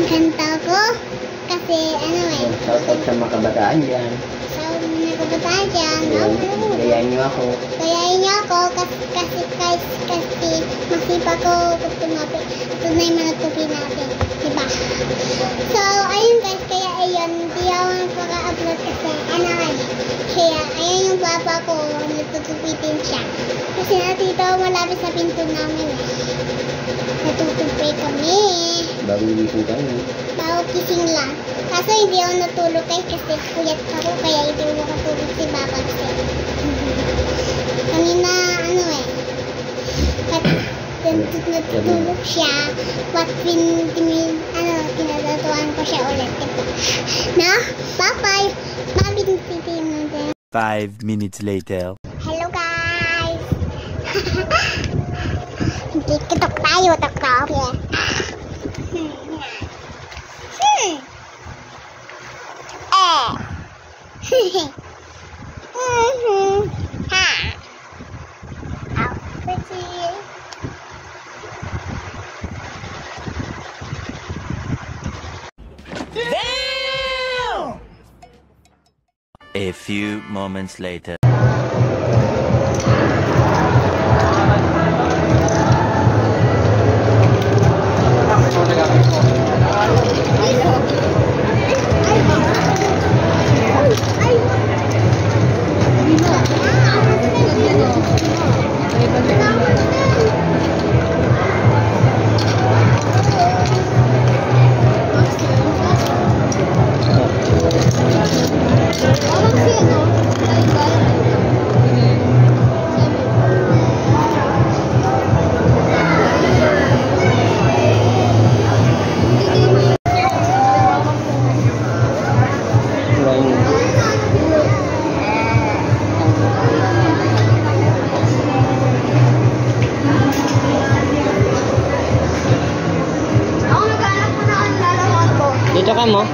Kanta ko kasi ano eh. Shoutout sa mga kabataan dyan. Sa mga kabataan dyan, no? Gayahin niyo ako. Gayahin niyo ako kasi masipag ko tumapit. Ito na yung manatupin natin. Diba? So, ayun guys, kaya ayun, hindi ako nagpaka-upload kasi ano eh. Kaya ayun yung papa ko, natutupitin siya. Kasi natito malapit sa pinto namin eh. Natutupi kami. Bago gising kami. Bago gising lang. Kaso hindi ako natulog kasi puyat ako kaya hindi ako nakatulog si Papa kasi. Kanina ano eh. Natutulog siya. Tinatatuan ko siya ulit. Na? Bye-bye. Mabintitin natin. 5 minutes later. Hello guys! Kitok tayo, tok-tok. Ha! How pretty! Damn! A few moments later. Dito ka mo?